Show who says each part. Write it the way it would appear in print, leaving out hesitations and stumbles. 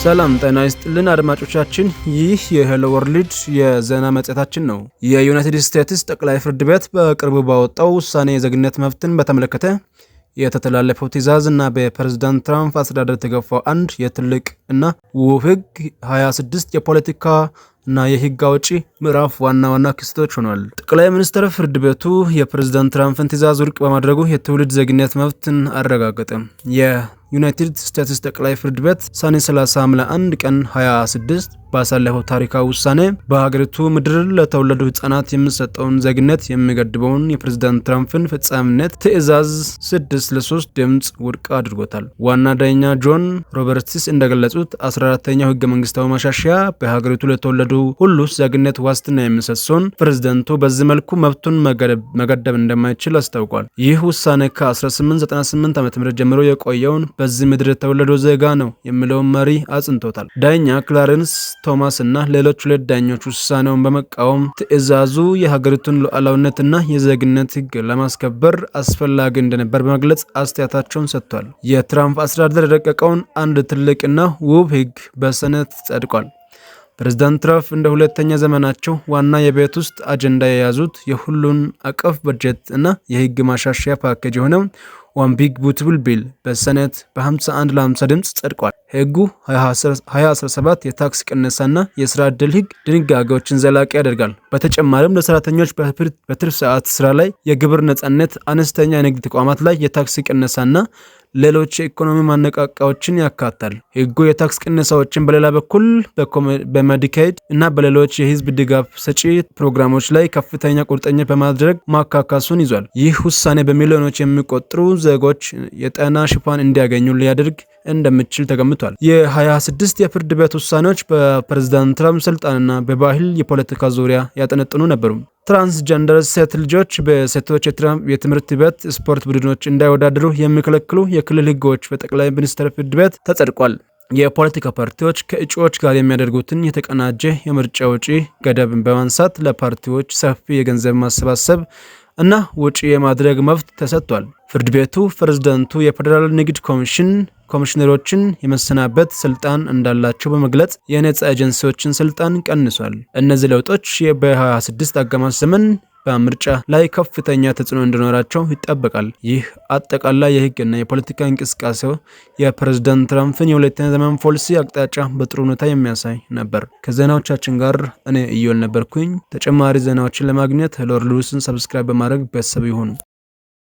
Speaker 1: ሰላም ጤና ይስጥልን አድማጮቻችን፣ ይህ የሄሎ ወርልድ የዜና መጽሔታችን ነው። የዩናይትድ ስቴትስ ጠቅላይ ፍርድ ቤት በቅርቡ ባወጣው ውሳኔ የዜግነት መብትን በተመለከተ የተተላለፈው ትዕዛዝ እና በፕሬዝዳንት ትራምፕ አስተዳደር የተገፋው አንድ የትልቅ እና ውብ ሕግ 26 የፖለቲካ እና የሕግ አውጪ ምዕራፍ ዋና ክስተቶች ሆኗል። ጠቅላይ ሚኒስትር ፍርድ ቤቱ የፕሬዝዳንት ትራምፕን ትዕዛዝ ውድቅ በማድረጉ የትውልድ ዜግነት መብትን አረጋገጠ። የዩናይትድ ስቴትስ ጠቅላይ ፍርድ ቤት ሰኔ 30 ቀን 2026 ባሳለፈው ታሪካዊ ውሳኔ በሀገሪቱ ምድር ለተወለዱ ህጻናት የሚሰጠውን ዜግነት የሚገድበውን የፕሬዝዳንት ትራምፕን ፍጻሜነት ትዕዛዝ 6-3 ድምፅ ውድቅ አድርጎታል። ዋና ዳኛ ጆን ሮበርትስ እንደገለጹት 14ኛው ህገ መንግስታዊ ማሻሻያ በሀገሪቱ ለተወለዱ ሁሉ ዜግነት ዋስትና የሚሰጥ ሲሆን ፕሬዝዳንቱ በዚህ መልኩ መብቱን መገደብ እንደማይችል አስታውቋል። ይህ ውሳኔ ከ1898 ዓ.ም ጀምሮ የቆየውን በዚህ ምድር የተወለደው ዜጋ ነው የሚለውን መሪ አጽንቶታል። ዳኛ ክላረንስ ቶማስ እና ሌሎች ሁለት ዳኞች ውሳኔውን በመቃወም ትዕዛዙ የሀገሪቱን ሉዓላዊነትና የዜግነት ህግ ለማስከበር አስፈላጊ እንደነበር በመግለጽ አስተያየታቸውን ሰጥቷል። የትራምፕ አስተዳደር የረቀቀውን አንድ ትልቅና ውብ ህግ በሴኔት ጸድቋል። ፕሬዝዳንት ትራምፕ እንደ ሁለተኛ ዘመናቸው ዋና የቤት ውስጥ አጀንዳ የያዙት የሁሉን አቀፍ በጀት እና የህግ ማሻሻያ ፓኬጅ የሆነው ዋን ቢግ ቢዩቲፉል ቢል በሴኔት በ51 ለ50 ድምፅ ጸድቋል። ህጉ 2017 የታክስ ቅነሳና የስራ ዕድል ህግ ድንጋጌዎችን ዘላቂ ያደርጋል። በተጨማሪም ለሰራተኞች በትርፍ ሰዓት ስራ ላይ የግብር ነጻነት፣ አነስተኛ የንግድ ተቋማት ላይ የታክስ ቅነሳና ሌሎች የኢኮኖሚ ማነቃቂያዎችን ያካታል። ህጉ የታክስ ቅነሳዎችን በሌላ በኩል በሜዲኬድ እና በሌሎች የህዝብ ድጋፍ ሰጪ ፕሮግራሞች ላይ ከፍተኛ ቁርጠኝነት በማድረግ ማካካሱን ይዟል። ይህ ውሳኔ በሚሊዮኖች የሚቆጠሩ ዜጎች የጤና ሽፋን እንዲያገኙ ሊያደርግ እንደሚችል ተገምቷል። የ26 የፍርድ ቤት ውሳኔዎች በፕሬዝዳንት ትራምፕ ስልጣንና በባህል የፖለቲካ ዙሪያ ያጠነጥኑ ነበሩ። ትራንስጀንደር ሴት ልጆች በሴቶች የትምህርት ቤት ስፖርት ቡድኖች እንዳይወዳደሩ የሚከለክሉ የክልል ህጎች በጠቅላይ ሚኒስትር ፍርድ ቤት ተጸድቋል። የፖለቲካ ፓርቲዎች ከእጩዎች ጋር የሚያደርጉትን የተቀናጀ የምርጫ ወጪ ገደብ በማንሳት ለፓርቲዎች ሰፊ የገንዘብ ማሰባሰብ እና ወጪ የማድረግ መብት ተሰጥቷል። ፍርድ ቤቱ ፕሬዝዳንቱ የፌዴራል ንግድ ኮሚሽነሮችን የመሰናበት ስልጣን እንዳላቸው በመግለጽ የነጻ ኤጀንሲዎችን ስልጣን ቀንሷል። እነዚህ ለውጦች በ26 አጋማሽ ዘመን በምርጫ ላይ ከፍተኛ ተጽዕኖ እንዲኖራቸው ይጠበቃል። ይህ አጠቃላይ የህግና የፖለቲካ እንቅስቃሴው የፕሬዝዳንት ትራምፕን የሁለተኛ ዘመን ፖሊሲ አቅጣጫ በጥሩ ሁኔታ የሚያሳይ ነበር። ከዜናዎቻችን ጋር እኔ ኢዮል ነበርኩኝ። ተጨማሪ ዜናዎችን ለማግኘት ሄሎ ወርልድን ሰብስክራይብ በማድረግ ቤተሰብ ይሁኑ።